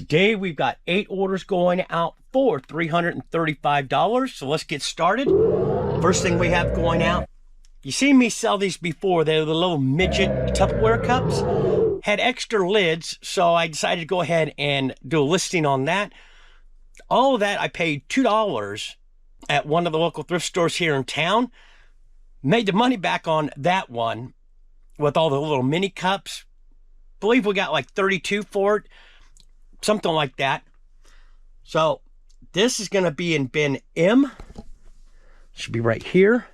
Today we've got 8 orders going out for $335. So let's get started. First thing we have going out, you seen me sell these before. They're the little midget Tupperware cups. Had extra lids, so I decided to go ahead and do a listing on that. All of that I paid $2 at one of the local thrift stores here in town. Made the money back on that one with all the little mini cups. Believe we got like 32 for it, something like that. So this is going to be in bin M. Should be right here.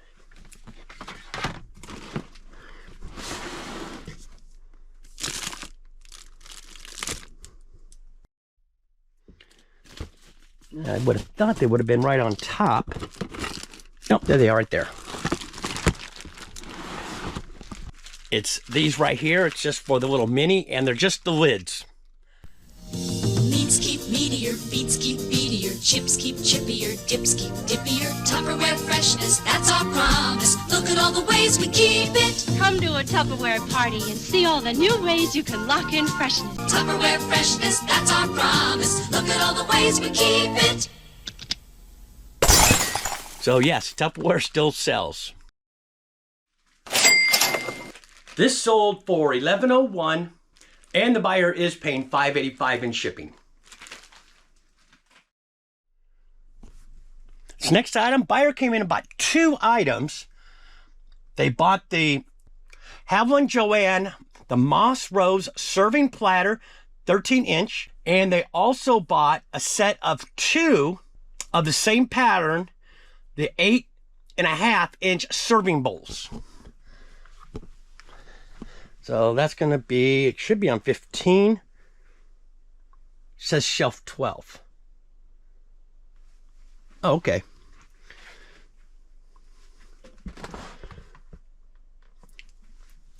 I would have thought they would have been right on top. Nope, there they are right there. It's these right here. It's just for the little mini, and they're just the lids. Meats keep meatier, beats keep beatier, chips keep chippier, dips keep dippier. Tupperware freshness, that's our promise. Look at all the ways we keep it. Come to a Tupperware party and see all the new ways you can lock in freshness. Tupperware freshness, that's our promise. Look at all the ways we keep it. So yes, Tupperware still sells. This sold for $11.01, and the buyer is paying $5.85 in shipping. This next item, buyer came in and bought 2 items. They bought the Haviland Joanne, the Moss Rose serving platter, 13-inch, and they also bought a set of 2 of the same pattern, the 8.5-inch serving bowls. So that's going to be, it should be on 15. It says shelf 12. Oh, okay.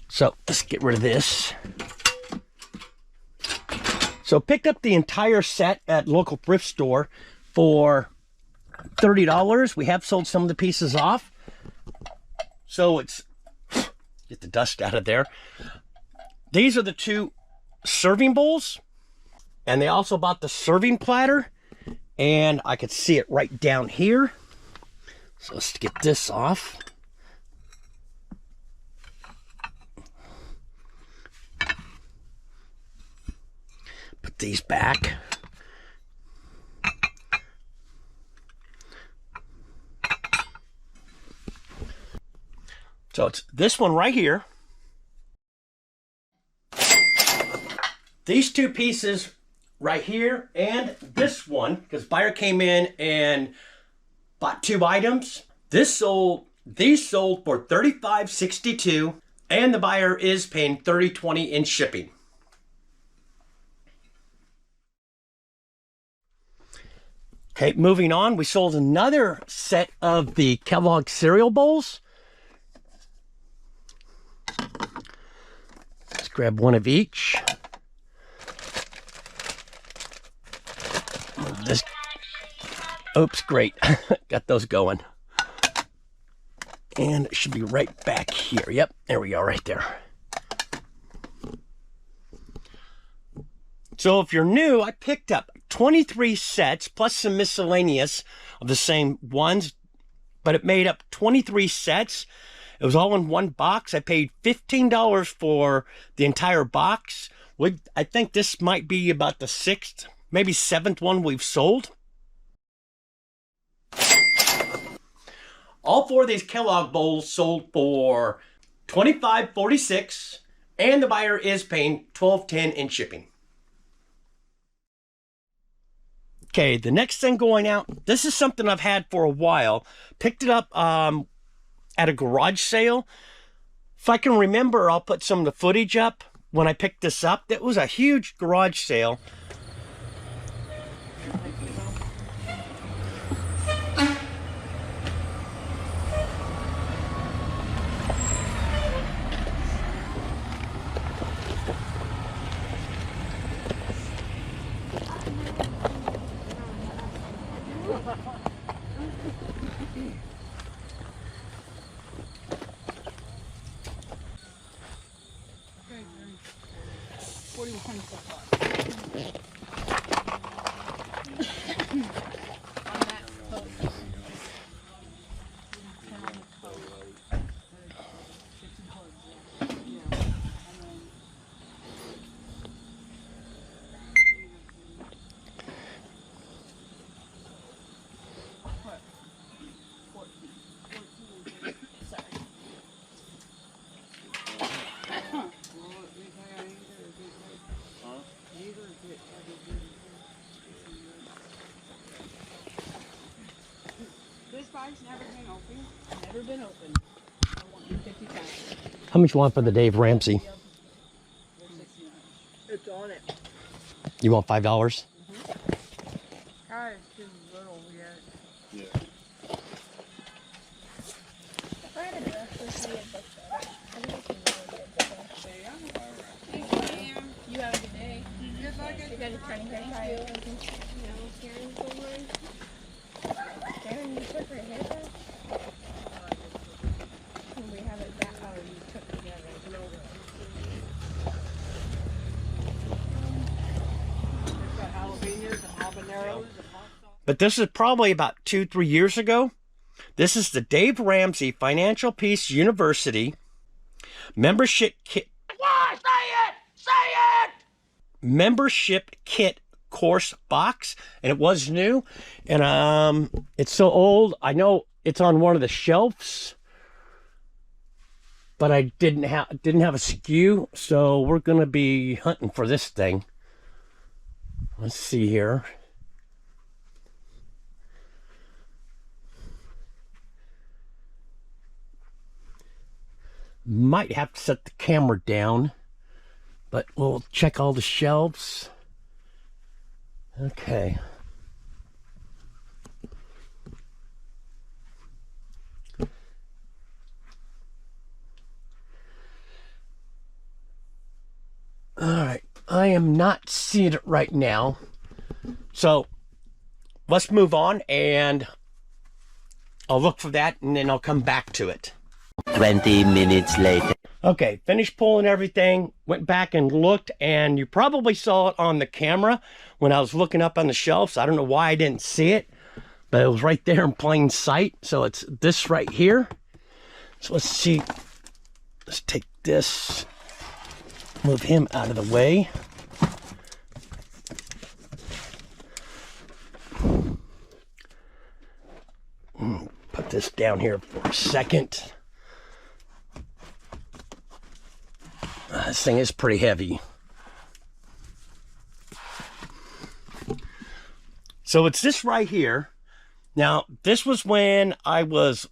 So let's get rid of this. So picked up the entire set at local thrift store for $30. We have sold some of the pieces off. So it's, get the dust out of there. These are the 2 serving bowls, and they also bought the serving platter, and I could see it right down here. So let's get this off. Put these back. So it's this one right here. These 2 pieces right here and this one, because buyer came in and bought 2 items. These sold for $35.62, and the buyer is paying $30.20 in shipping. Okay, moving on, we sold another set of the Kellogg cereal bowls. Let's grab one of each. This, oops, great. Got those going. And it should be right back here. Yep, there we go, right there. So if you're new, I picked up 23 sets plus some miscellaneous of the same ones, but it made up 23 sets. It was all in one box. I paid $15 for the entire box. I think this might be about the 6th, maybe 7th one we've sold. All 4 of these Kellogg bowls sold for $25.46, and the buyer is paying $12.10 in shipping. Okay, the next thing going out, this is something I've had for a while. Picked it up at a garage sale. If I can remember, I'll put some of the footage up when I picked this up. It was a huge garage sale. Arbitrage, never been open. Never been open. I want you 50 pounds. How much you want for the Dave Ramsey? It's on it. You want $5? Guys, too little yet. Yeah. You have a good day. Good luck. You guys are turning very tired. Karen's over. Karen, you took her haircut? We have it back. Oh, you took together. No. It's got jalapenos and habaneros and hot sauce. But this is probably about 2-3 years ago. This is the Dave Ramsey Financial Peace University membership kit. Why? Say it! Say it! Membership kit course box, and it was new, and it's so old. I know it's on one of the shelves, but I didn't have a SKU, so we're gonna be hunting for this thing. Let's see here. Might have to set the camera down, but we'll check all the shelves. Okay. All right, I am not seeing it right now. So let's move on, and I'll look for that, and then I'll come back to it. 20 minutes later. Okay, finished pulling everything, went back and looked, and you probably saw it on the camera when I was looking up on the shelves. I don't know why I didn't see it, but it was right there in plain sight. So it's this right here. So let's see. Let's take this, move him out of the way. Put this down here for a second. This thing is pretty heavy. So it's this right here. Now, this was when I was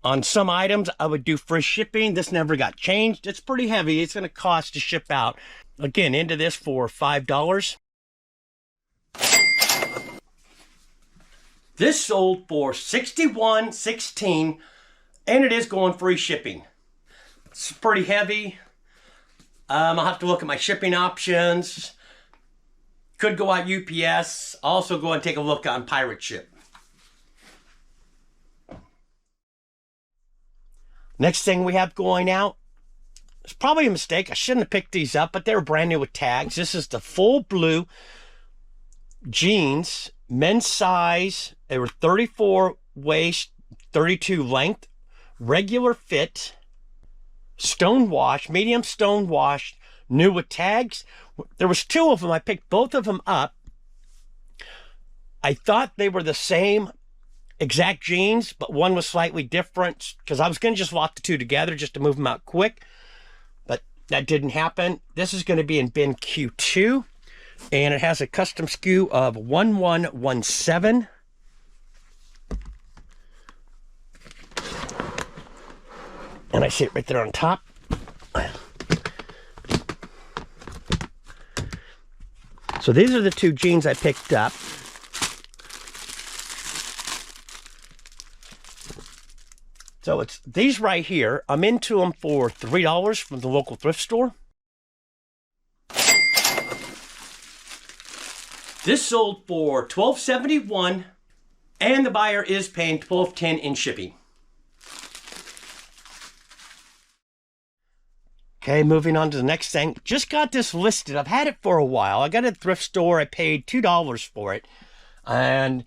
on some items, I would do free shipping. This never got changed. It's pretty heavy. It's going to cost to ship out. Again, into this for $5. This sold for $61.16, and it is going free shipping. It's pretty heavy. I'll have to look at my shipping options. Could go out UPS. Also go and take a look on Pirate Ship. Next thing we have going out, it's probably a mistake. I shouldn't have picked these up, but they were brand new with tags. This is the full blue jeans, men's size. They were 34 waist, 32 length, regular fit. Stone wash, medium stone washed, new with tags. There was 2 of them. I picked both of them up. I thought they were the same exact jeans, but one was slightly different because I was going to just lock the 2 together just to move them out quick, but that didn't happen. This is going to be in bin Q2, and it has a custom SKU of 1117. And I see it right there on top. So these are the 2 jeans I picked up. So it's these right here. I'm into them for $3 from the local thrift store. This sold for $12.71, and the buyer is paying $12.10 in shipping. Okay, moving on to the next thing. Just got this listed. I've had it for a while. I got it at the thrift store. I paid $2 for it. And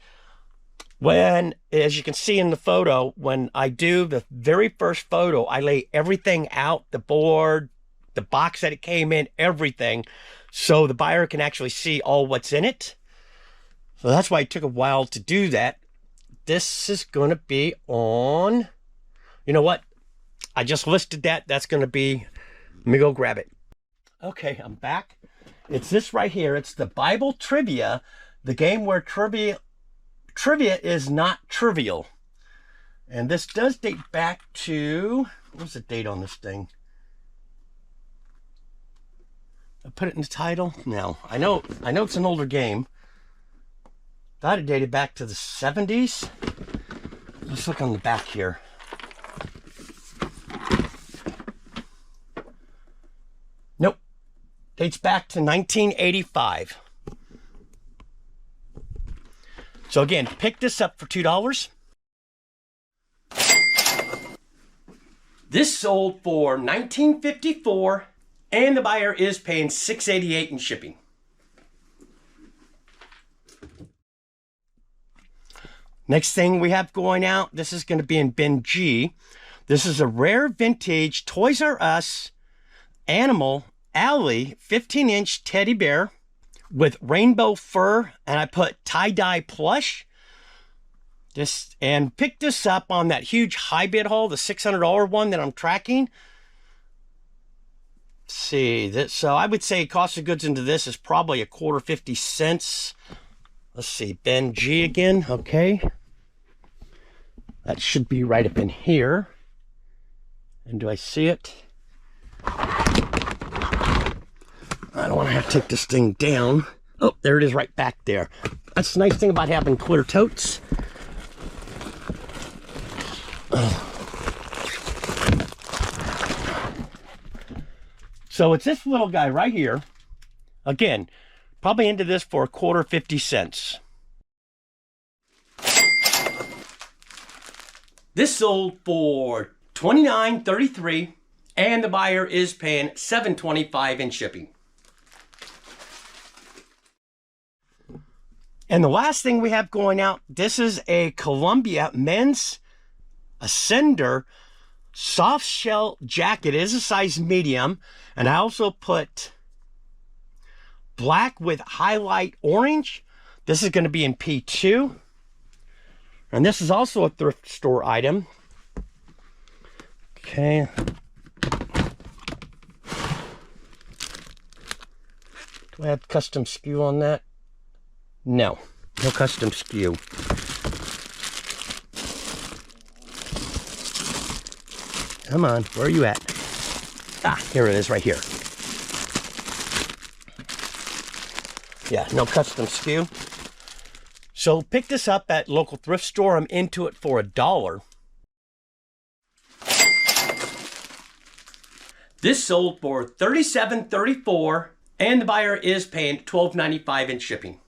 when, as you can see in the photo, when I do the very first photo, I lay everything out, the board, the box that it came in, everything, so the buyer can actually see all what's in it. So that's why it took a while to do that. This is going to be on, you know what? I just listed that. That's going to be, let me go grab it. Okay, I'm back. It's this right here. It's the Bible Trivia, the game where trivia is not trivial. And this does date back to, what's the date on this thing? I put it in the title? No. I know it's an older game. Thought it dated back to the 70s. Let's look on the back here. Nope. Dates back to 1985. So again, pick this up for $2. This sold for $19.54, and the buyer is paying $6.88 in shipping. Next thing we have going out, this is going to be in bin G. This is a rare vintage Toys R Us Animal Alley 15-inch teddy bear with rainbow fur, and I put tie-dye plush. This, and picked this up on that huge high bid haul, the $600 one that I'm tracking. Let's see this, so I would say cost of goods into this is probably a quarter 50 cents. Let's see, bin G again. Okay, that should be right up in here. And do I see it? I don't want to have to take this thing down. Oh, there it is, right back there. That's the nice thing about having clear totes. So it's this little guy right here. Again, probably into this for a quarter 50 cents. This sold for $29.33, and the buyer is paying $7.25 in shipping. And the last thing we have going out, this is a Columbia men's Ascender soft shell jacket. It is a size medium, and I also put black with highlight orange. This is going to be in P2, and this is also a thrift store item. Okay. Do I have custom SKU on that? No, no custom SKU. Come on, where are you at? Ah, here it is, right here. Yeah, no custom SKU. So pick this up at local thrift store. I'm into it for $1. This sold for $37.34, and the buyer is paying $12.95 in shipping.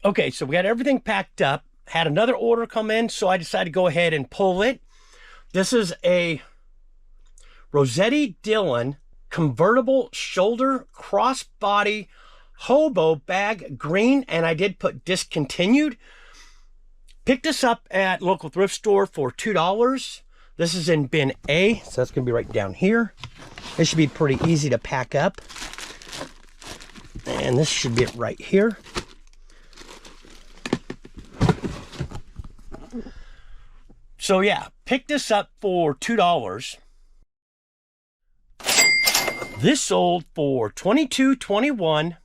Okay, so we got everything packed up. Had another order come in, so I decided to go ahead and pull it. This is a Rossetti Dillon convertible shoulder crossbody hobo bag, green, and I did put discontinued. Picked this up at local thrift store for $2. This is in bin A, so that's gonna be right down here. This should be pretty easy to pack up. And this should be it right here. So yeah, pick this up for $2. This sold for $22.21,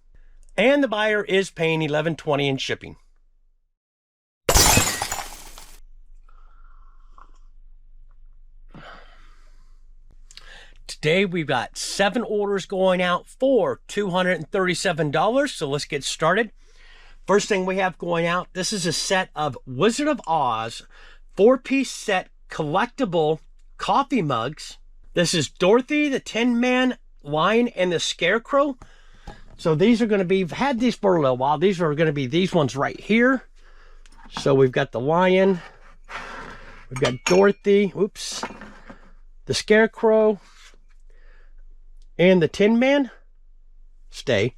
and the buyer is paying $11.20 in shipping. Today we've got 7 orders going out for $237, so let's get started. First thing we have going out, this is a set of Wizard of Oz 4-piece set collectible coffee mugs. This is Dorothy, the Tin Man, Lion, and the Scarecrow. So these are going to be, I've had these for a little while. These are going to be these ones right here. So we've got the Lion, we've got Dorothy, oops, the Scarecrow, and the Tin Man. Stay.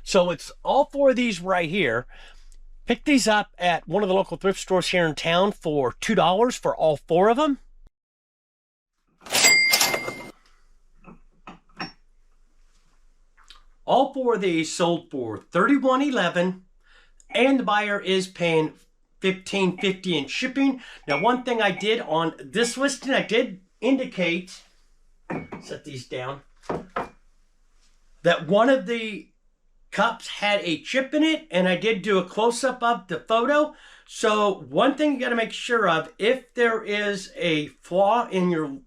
So it's all 4 of these right here. Pick these up at one of the local thrift stores here in town for $2 for all 4 of them. All 4 of these sold for $31.11, and the buyer is paying $15.50 in shipping. Now, one thing I did on this listing, I did indicate, set these down, that one of the cups had a chip in it, and I did do a close-up of the photo. So one thing you got to make sure of, if there is a flaw in your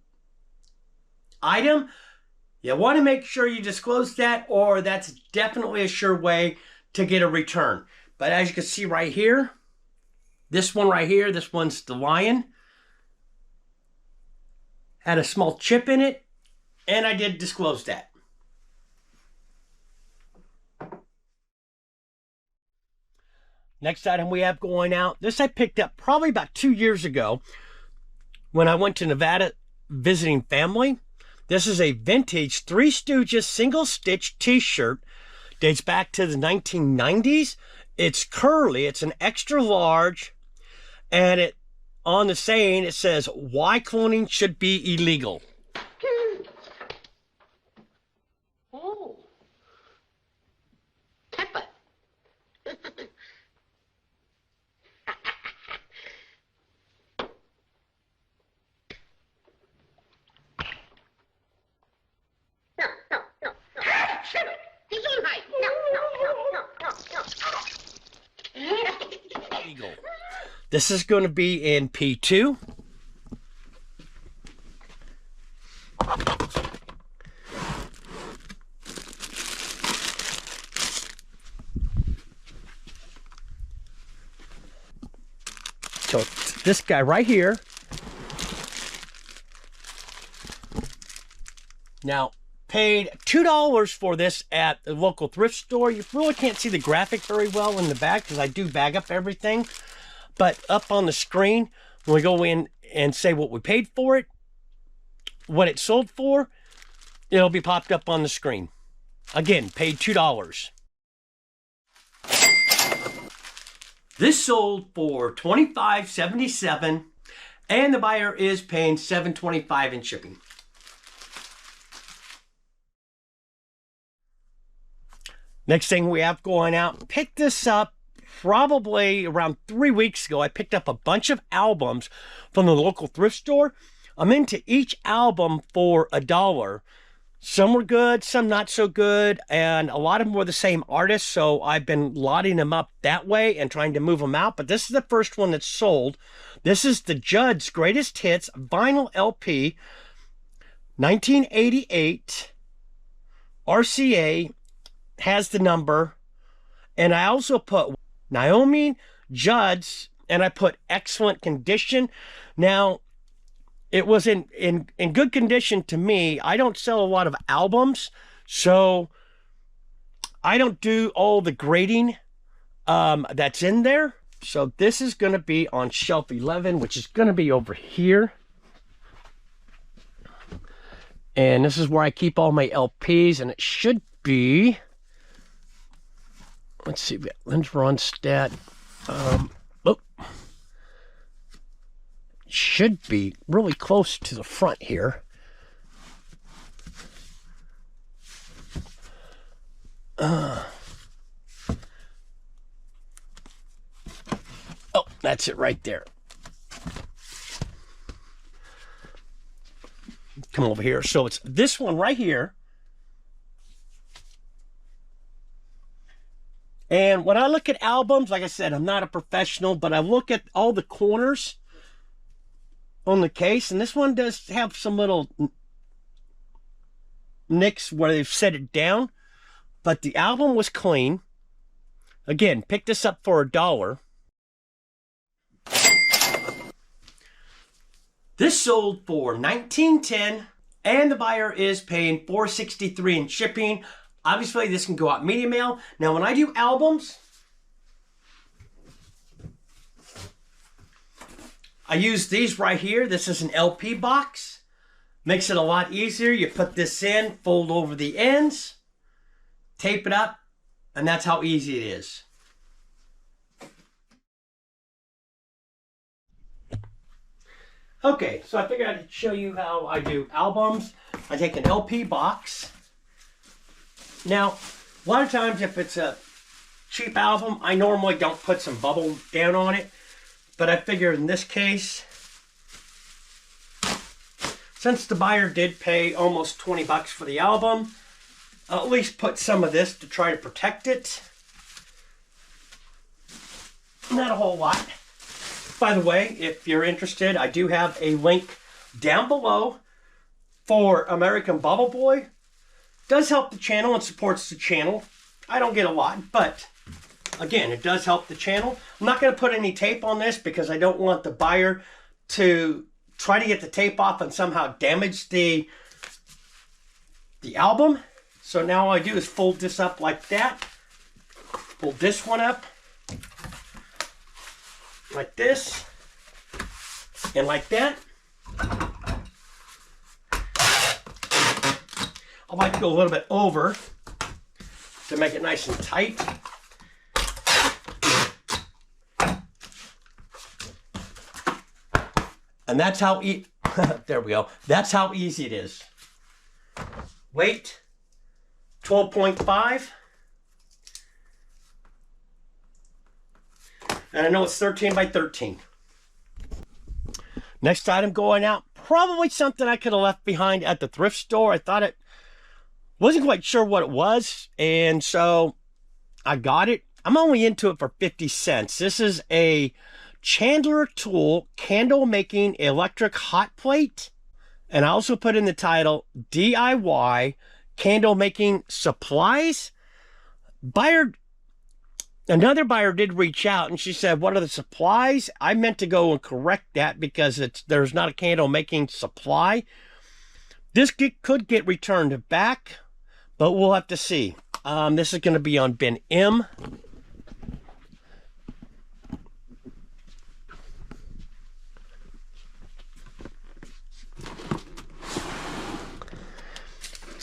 item, you want to make sure you disclose that, or that's definitely a sure way to get a return. But as you can see right here, this one right here, this one's the lion, had a small chip in it, and I did disclose that. Next item we have going out, this I picked up probably about 2 years ago when I went to Nevada visiting family. This is a vintage Three Stooges single stitch t-shirt. Dates back to the 1990s. It's curly, it's an extra large, and it on the saying it says, "Why cloning should be illegal." Oh. Peppa. Legal. This is going to be in P2. So this guy right here. Now, paid $2 for this at the local thrift store. You really can't see the graphic very well in the back because I do bag up everything. But up on the screen, when we go in and say what we paid for it, what it sold for, it'll be popped up on the screen. Again, paid $2. This sold for $25.77, and the buyer is paying $7.25 in shipping. Next thing we have going out, picked this up probably around 3 weeks ago. I picked up a bunch of albums from the local thrift store. I'm into each album for $1. Some were good, some not so good, and a lot of them were the same artist, so I've been lotting them up that way and trying to move them out. But this is the first one that's sold. This is the Judd's Greatest Hits vinyl LP, 1988, RCA, has the number, and I also put Naomi Judd's, and I put excellent condition. Now, it was in good condition to me. I don't sell a lot of albums, so I don't do all the grading that's in there. So this is going to be on shelf 11, which is going to be over here. And this is where I keep all my LPs, and it should be... Let's see, we got Lynch Ronstadt. Should be really close to the front here. Oh, that's it right there. Come over here. So it's this one right here. And when I look at albums, like I said, I'm not a professional, but I look at all the corners on the case, and this one does have some little nicks where they've set it down, but the album was clean. Again, picked this up for $1. This sold for $19.10, and the buyer is paying $4.63 in shipping. Obviously, this can go out media mail. Now, when I do albums, I use these right here. This is an LP box. Makes it a lot easier. You put this in, fold over the ends, tape it up, and that's how easy it is. Okay, so I figured I'd show you how I do albums. I take an LP box. Now, a lot of times if it's a cheap album, I normally don't put some bubble down on it. But I figured in this case, since the buyer did pay almost 20 bucks for the album, I'll at least put some of this to try to protect it. Not a whole lot. By the way, if you're interested, I do have a link down below for American Bubble Boy. Does help the channel and supports the channel. I don't get a lot, but again, it does help the channel. I'm not going to put any tape on this because I don't want the buyer to try to get the tape off and somehow damage the album. So now all I do is fold this up like that. Fold this one up like this and like that. I like to go a little bit over to make it nice and tight. And that's how there we go. That's how easy it is. Weight 12.5. And I know it's 13 by 13. Next item going out, probably something I could have left behind at the thrift store. I thought it, wasn't quite sure what it was, and so I got it. I'm only into it for 50 cents. This is a Chandler Tool candle making electric hot plate. And I also put in the title DIY candle making supplies. Another buyer did reach out and she said, what are the supplies? I meant to go and correct that because there's not a candle making supply. This could get returned back, but we'll have to see. This is going to be on bin M.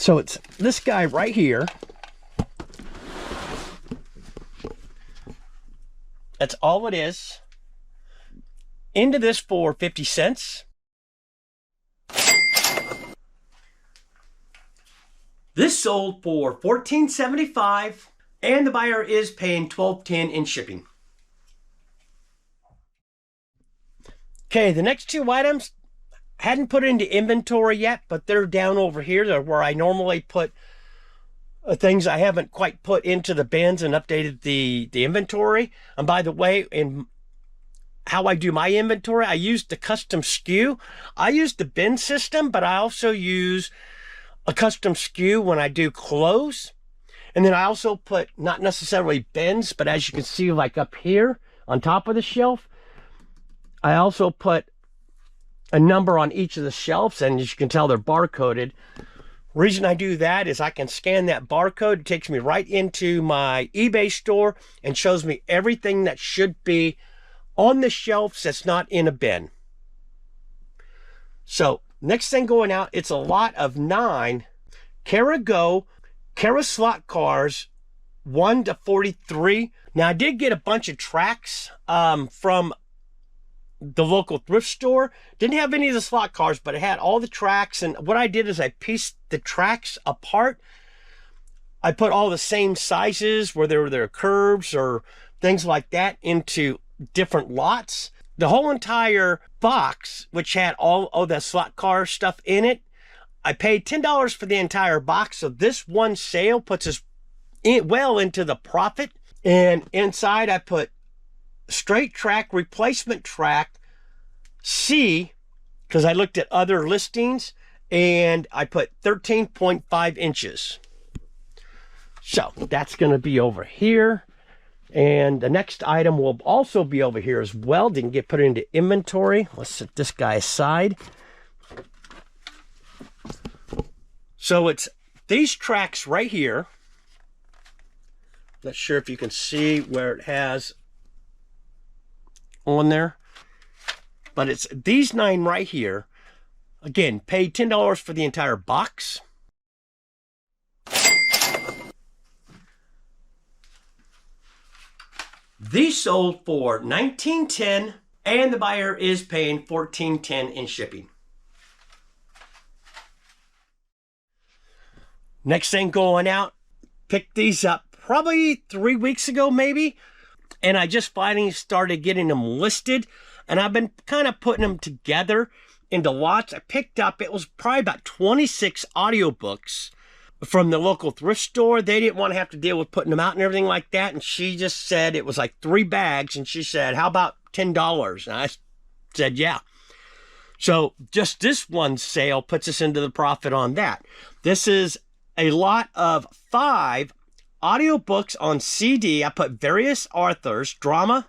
So it's this guy right here. That's all it is. Into this for 50 cents. This sold for $14.75, and the buyer is paying $12.10 in shipping. Okay, the next two items, hadn't put into inventory yet, but they're down over here. They're where I normally put things I haven't quite put into the bins and updated the inventory. And by the way, in how I do my inventory, I use the custom SKU. I use the bin system, but I also use a custom SKU when I do clothes. And then I also put not necessarily bins, but as you can see, like up here on top of the shelf, I also put a number on each of the shelves, and as you can tell, they're barcoded. Reason I do that is I can scan that barcode. It takes me right into my eBay store and shows me everything that should be on the shelves that's not in a bin. So next thing going out, it's a lot of 9 Cara Go Cara slot cars, 1 to 43. Now I did get a bunch of tracks from the local thrift store. Didn't have any of the slot cars, but it had all the tracks. And what I did is I pieced the tracks apart. I put all the same sizes, whether they're curves or things like that, into different lots. The whole entire box, which had all of the slot car stuff in it, I paid $10 for the entire box. So this one sale puts us well into the profit. And inside I put straight track, replacement track, C, because I looked at other listings, and I put 13.5 inches. So that's going to be over here. And the next item will also be over here as well. Didn't get put into inventory. Let's set this guy aside. So it's these tracks right here. Not sure if you can see where it has on there, but it's these 9 right here. Again, paid $10 for the entire box. These sold for $19.10, and the buyer is paying $14.10 in shipping. Next thing going out, picked these up probably 3 weeks ago maybe. And I just finally started getting them listed, and I've been kind of putting them together into lots. I picked up, it was probably about 26 audiobooks from the local thrift store. They didn't want to have to deal with putting them out and everything like that. And she just said it was like 3 bags. And she said, how about $10? And I said, yeah. So just this one sale puts us into the profit on that. This is a lot of 5 audiobooks on CD. I put various authors, drama,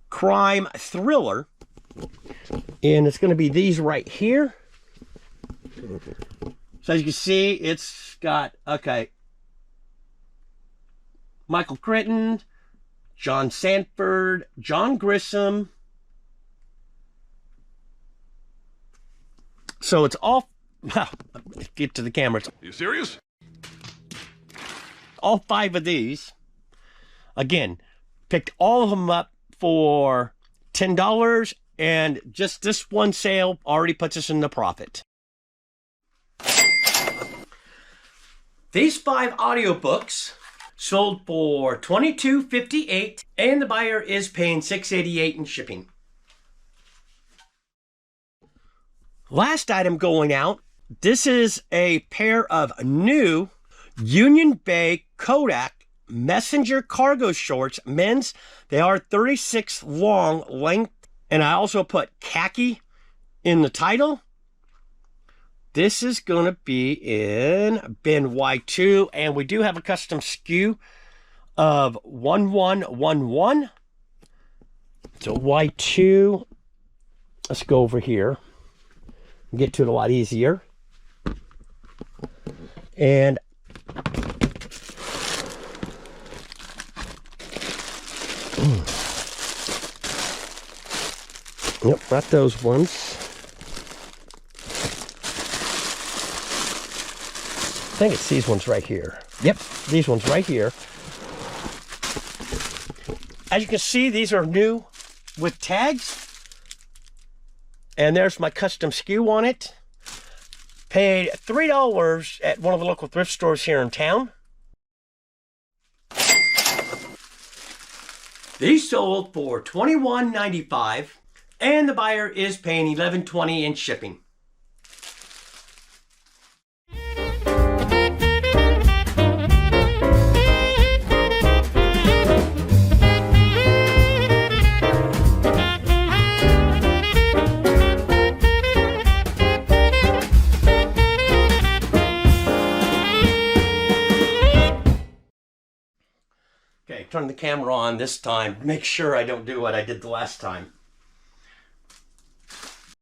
crime, thriller. And it's going to be these right here. So as you can see, it's got, okay, Michael Crichton, John Sanford, John Grissom. So it's all, get to the camera. Are you serious? All 5 of these. Again, picked all of them up for $10, and just this one sale already puts us in the profit. These 5 audiobooks sold for $22.58, and the buyer is paying $6.88 in shipping. Last item going out, this is a pair of new Union Bay Kodak Messenger cargo shorts, men's. They are 36 long length, and I also put khaki in the title. This is going to be in bin Y2, and we do have a custom SKU of 1111. So Y2, let's go over here. Get to it a lot easier. And yep, got those ones. I think it's these ones right here. Yep, these ones right here. As you can see, these are new with tags. And there's my custom SKU on it. Paid $3 at one of the local thrift stores here in town. These sold for $21.95, and the buyer is paying $11.20 in shipping. Okay, turn the camera on this time. Make sure I don't do what I did the last time.